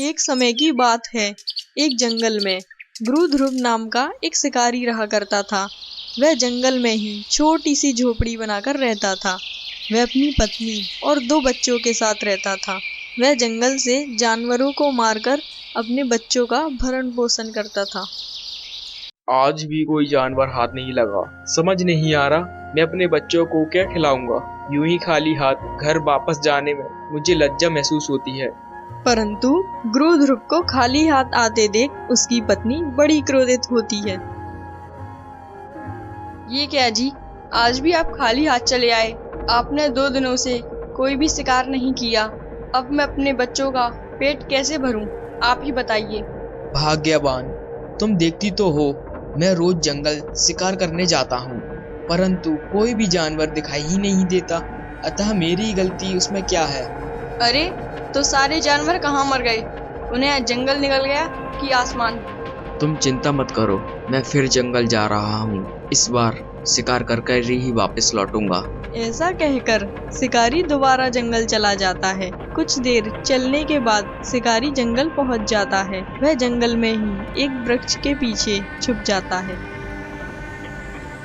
एक समय की बात है, एक जंगल में गुरु ध्रुव नाम का एक शिकारी रहा करता था। वह जंगल में ही छोटी सी झोपड़ी बनाकर रहता था। वह अपनी पत्नी और 2 बच्चों के साथ रहता था। वह जंगल से जानवरों को मारकर अपने बच्चों का भरण पोषण करता था। आज भी कोई जानवर हाथ नहीं लगा। समझ नहीं आ रहा मैं अपने बच्चों को क्या खिलाऊंगा। यूं ही खाली हाथ घर वापस जाने में मुझे लज्जा महसूस होती है। परंतु गुरु ध्रुव को खाली हाथ आते देख उसकी पत्नी बड़ी क्रोधित होती है। ये क्या जी, आज भी आप खाली हाथ चले आए? आपने 2 दिनों से कोई भी शिकार नहीं किया। अब मैं अपने बच्चों का पेट कैसे भरूं? आप ही बताइए। भाग्यवान, तुम देखती तो हो मैं रोज जंगल शिकार करने जाता हूँ, परंतु कोई भी जानवर दिखाई ही नहीं देता। अतः मेरी गलती उसमें क्या है? अरे तो सारे जानवर कहाँ मर गए? उन्हें जंगल निकल गया कि आसमान? तुम चिंता मत करो, मैं फिर जंगल जा रहा हूँ। इस बार शिकार कर ही वापस लौटूंगा। ऐसा कहकर शिकारी दोबारा जंगल चला जाता है। कुछ देर चलने के बाद शिकारी जंगल पहुंच जाता है। वह जंगल में ही एक वृक्ष के पीछे छुप जाता है।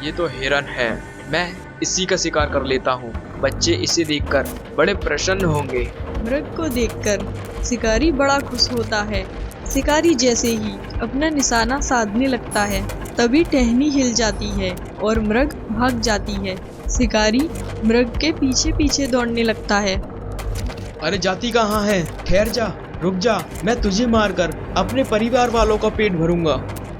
ये तो हिरन है, मैं इसी का शिकार कर लेता हूँ। बच्चे इसे देखकर बड़े प्रसन्न होंगे। मृग को देखकर शिकारी बड़ा खुश होता है। शिकारी जैसे ही अपना निशाना साधने लगता है, तभी टहनी हिल जाती है और मृग भाग जाती है। शिकारी मृग के पीछे पीछे दौड़ने लगता है। अरे जाती कहाँ है? ठहर जा, रुक जा, मैं तुझे मारकर अपने परिवार वालों का पेट भरूंगा।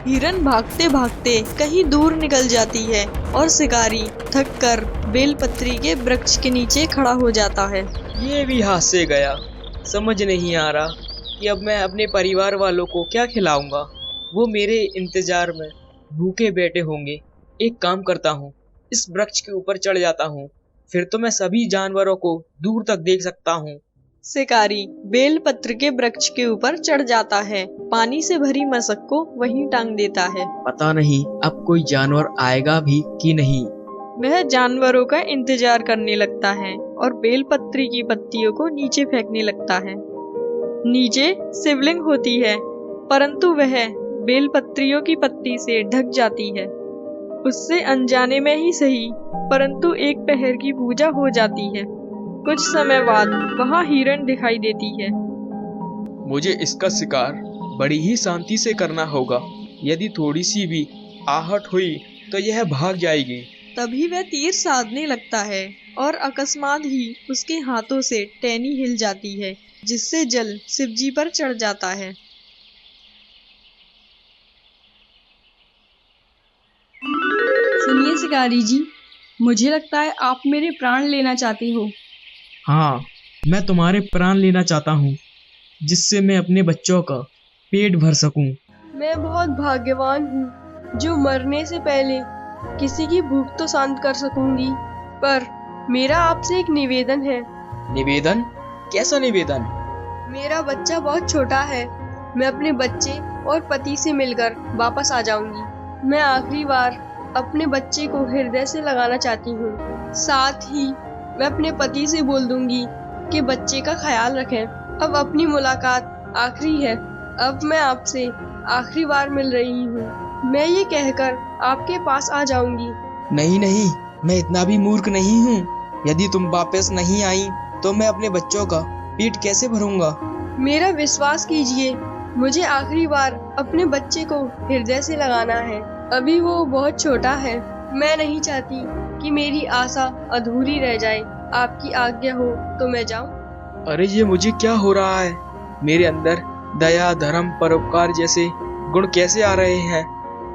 हिरन भागते भागते कहीं दूर निकल जाती है और शिकारी थक कर बेलपत्री के वृक्ष के नीचे खड़ा हो जाता है। ये भी हाथ से गया। समझ नहीं आ रहा कि अब मैं अपने परिवार वालों को क्या खिलाऊंगा। वो मेरे इंतजार में भूखे बैठे होंगे। एक काम करता हूँ, इस वृक्ष के ऊपर चढ़ जाता हूँ, फिर तो मैं सभी जानवरों को दूर तक देख सकता हूँ। शिकारी बेलपत्र के वृक्ष के ऊपर चढ़ जाता है। पानी से भरी मशक को वहीं टांग देता है। पता नहीं अब कोई जानवर आएगा भी कि नहीं। वह जानवरों का इंतजार करने लगता है और बेलपत्री की पत्तियों को नीचे फेंकने लगता है। नीचे शिवलिंग होती है, परंतु वह बेलपत्रियों की पत्ती से ढक जाती है। उससे अनजाने में ही सही, परंतु एक पहर की पूजा हो जाती है। कुछ समय बाद वहाँ हिरण दिखाई देती है। मुझे इसका शिकार बड़ी ही शांति से करना होगा। यदि थोड़ी सी भी आहट हुई तो यह भाग जाएगी। तभी वह तीर साधने लगता है और अकस्मात ही उसके हाथों से टहनी हिल जाती है, जिससे जल शिवजी पर चढ़ जाता है। सुनिए शिकारी जी, मुझे लगता है आप मेरे प्राण लेना चाहते हो। हाँ, मैं तुम्हारे प्राण लेना चाहता हूँ, जिससे मैं अपने बच्चों का पेट भर सकूं। मैं बहुत भाग्यवान हूँ जो मरने से पहले किसी की भूख तो शांत कर सकूंगी, पर मेरा आपसे एक निवेदन है। निवेदन? कैसा निवेदन? मेरा बच्चा बहुत छोटा है। मैं अपने बच्चे और पति से मिलकर वापस आ जाऊंगी। मैं आखिरी बार अपने बच्चे को हृदय से लगाना चाहती हूँ। साथ ही मैं अपने पति से बोल दूंगी कि बच्चे का ख्याल रखें। अब अपनी मुलाकात आखिरी है। अब मैं आपसे आखिरी बार मिल रही हूँ। मैं ये कहकर आपके पास आ जाऊंगी। नहीं नहीं, मैं इतना भी मूर्ख नहीं हूँ। यदि तुम वापस नहीं आई तो मैं अपने बच्चों का पेट कैसे भरूंगा? मेरा विश्वास कीजिए, मुझे आखिरी बार अपने बच्चे को हृदय से लगाना है। अभी वो बहुत छोटा है। मैं नहीं चाहती कि मेरी आशा अधूरी रह जाए। आपकी आज्ञा हो तो मैं जाऊं? अरे ये मुझे क्या हो रहा है? मेरे अंदर दया, धर्म, परोपकार जैसे गुण कैसे आ रहे हैं?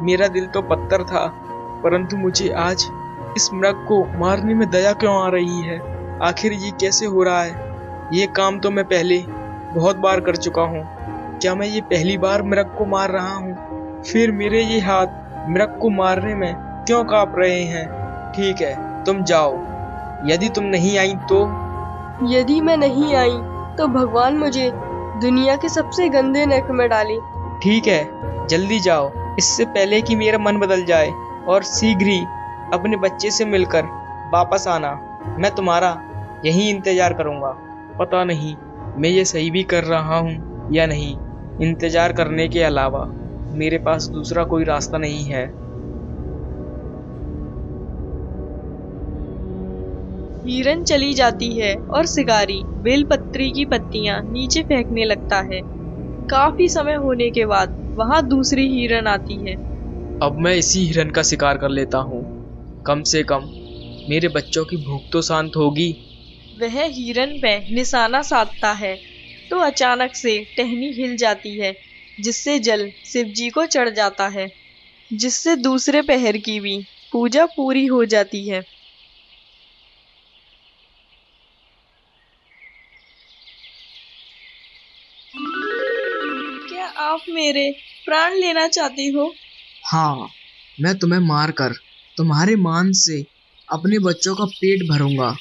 मेरा दिल तो पत्थर था, परंतु मुझे आज इस मृग को मारने में दया क्यों आ रही है? आखिर ये कैसे हो रहा है? ये काम तो मैं पहले बहुत बार कर चुका हूँ। क्या मैं ये पहली बार मृग को मार रहा हूँ? फिर मेरे ये हाथ मृग को मारने में क्यों कांप रहे हैं? ठीक है, तुम जाओ। यदि तुम नहीं आई तो? यदि मैं नहीं आई तो भगवान मुझे दुनिया के सबसे गंदे नरक में डाले। ठीक है, जल्दी जाओ, इससे पहले कि मेरा मन बदल जाए, और शीघ्र ही अपने बच्चे से मिलकर वापस आना। मैं तुम्हारा यही इंतजार करूंगा। पता नहीं मैं ये सही भी कर रहा हूँ या नहीं, इंतजार करने के अलावा मेरे पास दूसरा कोई रास्ता नहीं है। हिरन चली जाती है और शिकारी बेलपत्री की पत्तियां नीचे फेंकने लगता है। काफी समय होने के बाद वहां दूसरी हिरन आती है। अब मैं इसी हिरन का शिकार कर लेता हूँ, कम से कम मेरे बच्चों की भूख तो शांत होगी। वह हिरन पे निशाना साधता है तो अचानक से टहनी हिल जाती है, जिससे जल शिवजी को चढ़ जाता है, जिससे दूसरे पहर की भी पूजा पूरी हो जाती है। क्या आप मेरे प्राण लेना चाहते हो? हाँ, मैं तुम्हें मारकर तुम्हारे मांस से अपने बच्चों का पेट भरूंगा।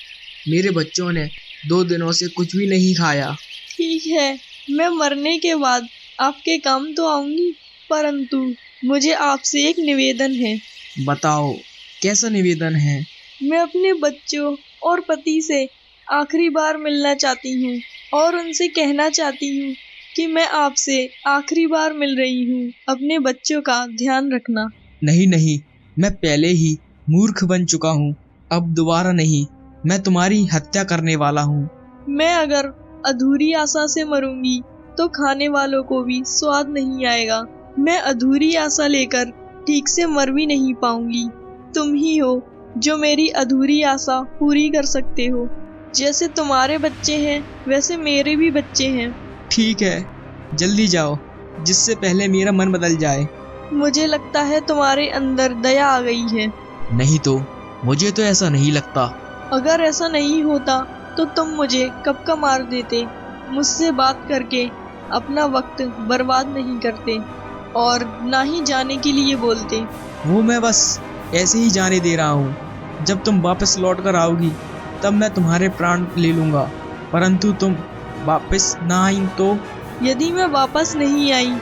मेरे बच्चों ने 2 दिनों से कुछ भी नहीं खाया। ठीक है, मैं मरने के बाद आपके काम तो आऊंगी, परंतु मुझे आपसे एक निवेदन है। बताओ, कैसा निवेदन है? मैं अपने बच्चों और पति से आखिरी बार मिलना चाहती हूँ और उनसे कहना चाहती हूँ कि मैं आपसे आखिरी बार मिल रही हूँ। अपने बच्चों का ध्यान रखना। नहीं नहीं, मैं पहले ही मूर्ख बन चुका हूँ, अब दोबारा नहीं। मैं तुम्हारी हत्या करने वाला हूँ। मैं अगर अधूरी आशा से मरूंगी तो खाने वालों को भी स्वाद नहीं आएगा। मैं अधूरी आशा लेकर ठीक से मर भी नहीं पाऊंगी। तुम ही हो जो मेरी अधूरी आशा पूरी कर सकते हो। जैसे तुम्हारे बच्चे हैं वैसे मेरे भी बच्चे हैं। ठीक है, जल्दी जाओ, जिससे पहले मेरा मन बदल जाए। मुझे लगता है तुम्हारे अंदर दया आ गई है। नहीं तो, मुझे तो ऐसा नहीं लगता। अगर ऐसा नहीं होता तो तुम मुझे कब का मार देते। मुझसे बात करके अपना वक्त बर्बाद नहीं करते और ना ही जाने के लिए बोलते। वो मैं बस ऐसे ही जाने दे रहा हूँ। जब तुम वापस लौट कर आओगी तब मैं तुम्हारे प्राण ले लूँगा, परंतु तुम वापस ना आई तो? यदि मैं वापस नहीं आई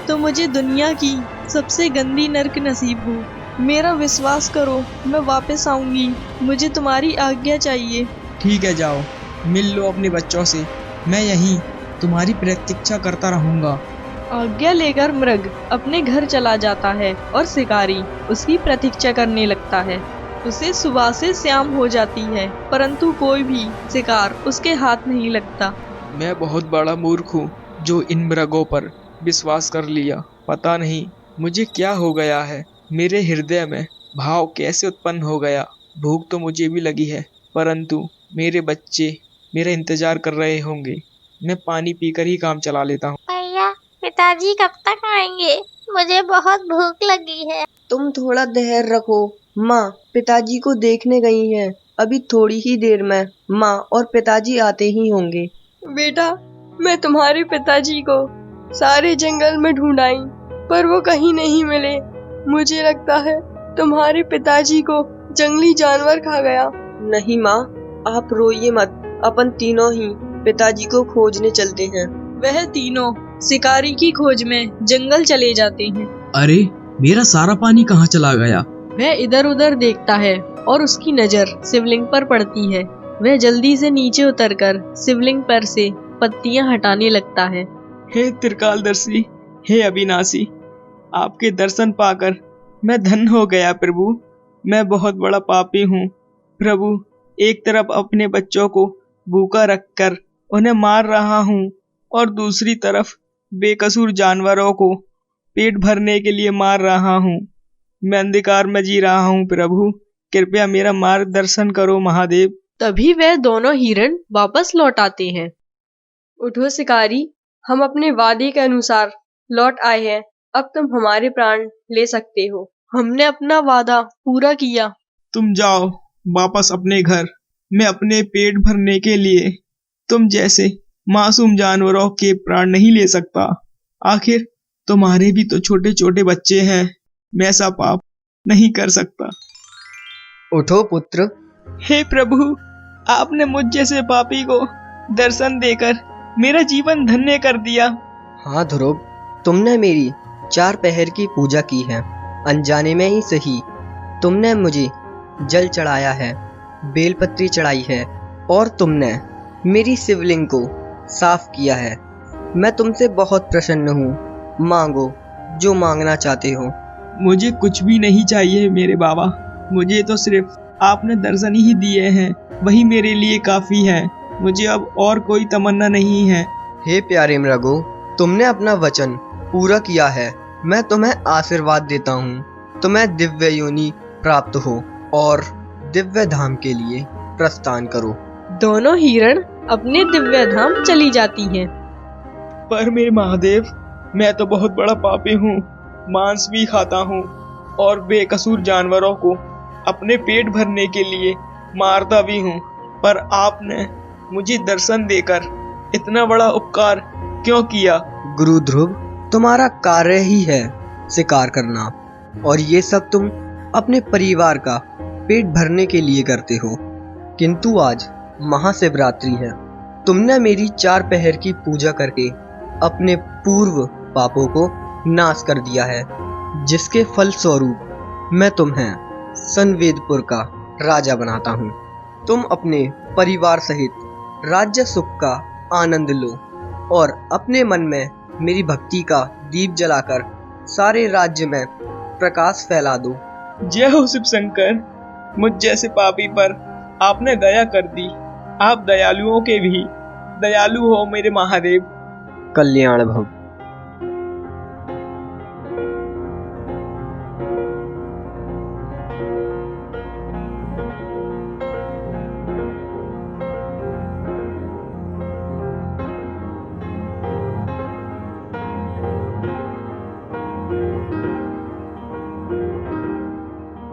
तो मुझे दुनिया की सबसे गंदी नर्क नसीब हो। मेरा विश्वास करो, मैं वापस आऊंगी। मुझे तुम्हारी आज्ञा चाहिए। ठीक है, जाओ, मिल लो अपने बच्चों से। मैं यहीं तुम्हारी प्रतीक्षा करता रहूंगा। आज्ञा लेकर मृग अपने घर चला जाता है और शिकारी उसकी प्रतीक्षा करने लगता है। उसे सुबह से शाम हो जाती है, परंतु कोई भी शिकार उसके हाथ नहीं लगता। मैं बहुत बड़ा मूर्ख हूँ जो इन मृगों पर विश्वास कर लिया। पता नहीं मुझे क्या हो गया है। मेरे हृदय में भाव कैसे उत्पन्न हो गया। भूख तो मुझे भी लगी है, परंतु मेरे बच्चे मेरा इंतजार कर रहे होंगे। मैं पानी पीकर ही काम चला लेता हूँ। भैया, पिताजी कब तक आएंगे? मुझे बहुत भूख लगी है। तुम थोड़ा धैर्य रखो। माँ पिताजी को देखने गई हैं। अभी थोड़ी ही देर में माँ और पिताजी आते ही होंगे। बेटा, मैं तुम्हारे पिताजी को सारे जंगल में ढूंढ आई, पर वो कहीं नहीं मिले। मुझे लगता है तुम्हारे पिताजी को जंगली जानवर खा गया। नहीं माँ, आप रोइए मत। अपन तीनों ही पिताजी को खोजने चलते हैं। वह तीनों शिकारी की खोज में जंगल चले जाते हैं। अरे, मेरा सारा पानी कहाँ चला गया? वह इधर उधर देखता है और उसकी नजर शिवलिंग पर पड़ती है। वह जल्दी से नीचे उतरकर शिवलिंग पर से पत्तियां हटाने लगता है। हे त्रिकालदर्शी, हे अविनाशी, आपके दर्शन पाकर मैं धन्य हो गया प्रभु। मैं बहुत बड़ा पापी हूँ प्रभु। एक तरफ अपने बच्चों को भूखा रखकर उन्हें मार रहा हूँ और दूसरी तरफ बेकसूर जानवरों को पेट भरने के लिए मार रहा हूँ। मैं अंधकार में जी रहा हूँ प्रभु। कृपया मेरा मार्गदर्शन करो महादेव। तभी वह दोनों हिरण वापस लौट आते हैं। उठो शिकारी, हम अपने वादे के अनुसार लौट आए हैं। अब तुम हमारे प्राण ले सकते हो। हमने अपना वादा पूरा किया। तुम जाओ वापस अपने घर। मैं अपने पेट भरने के लिए तुम जैसे मासूम जानवरों के प्राण नहीं ले सकता। आखिर तुम्हारे भी तो छोटे छोटे बच्चे हैं। मैं ऐसा पाप नहीं कर सकता। उठो पुत्र। हे प्रभु, आपने मुझ जैसे पापी को दर्शन देकर मेरा जीवन धन्य कर दिया। हाँ ध्रुव, तुमने मेरी 4 पहर की पूजा की है। अनजाने में ही सही। तुमने मुझे जल चढ़ाया है, बेलपत्री चढ़ाई है और तुमने मेरी शिवलिंग को साफ किया है। मैं तुमसे बहुत प्रसन्न हूँ। मांगो जो मांगना चाहते हो। मुझे कुछ भी नहीं चाहिए मेरे बाबा, मुझे तो सिर्फ आपने दर्शन ही दिए हैं, वही मेरे लिए काफी है। मुझे अब और कोई तमन्ना नहीं है। हे प्यारे मृगो, तुमने अपना वचन पूरा किया है। मैं तुम्हें आशीर्वाद देता हूँ। तुम्हें दिव्य योनि प्राप्त हो और दिव्य धाम के लिए प्रस्थान करो। दोनों हिरण अपने दिव्य धाम चली जाती हैं। पर मेरे महादेव, मैं तो बहुत बड़ा पापी हूँ। मांस भी खाता हूँ और बेकसूर जानवरों को अपने पेट भरने के लिए मारता भी हूँ। पर आपने मुझे दर्शन देकर इतना बड़ा उपकार क्यों किया? गुरु ध्रुव, तुम्हारा कार्य ही है शिकार करना, और ये सब तुम अपने परिवार का पेट भरने के लिए करते हो। किंतु आज महाशिवरात्रि है। तुमने मेरी 4 पहर की पूजा करके अपने पूर्व पापों को नाश कर दिया है, जिसके फल स्वरूप मैं तुम्हें संवेदपुर का राजा बनाता हूँ। तुम अपने परिवार सहित राज्य सुख का आनंद लो और अपने मन में मेरी भक्ति का दीप जलाकर सारे राज्य में प्रकाश फैला दो। जय हो शिव शंकर, मुझ जैसे पापी पर आपने दया कर दी। आप दयालुओं के भी दयालु हो मेरे महादेव। कल्याण भव।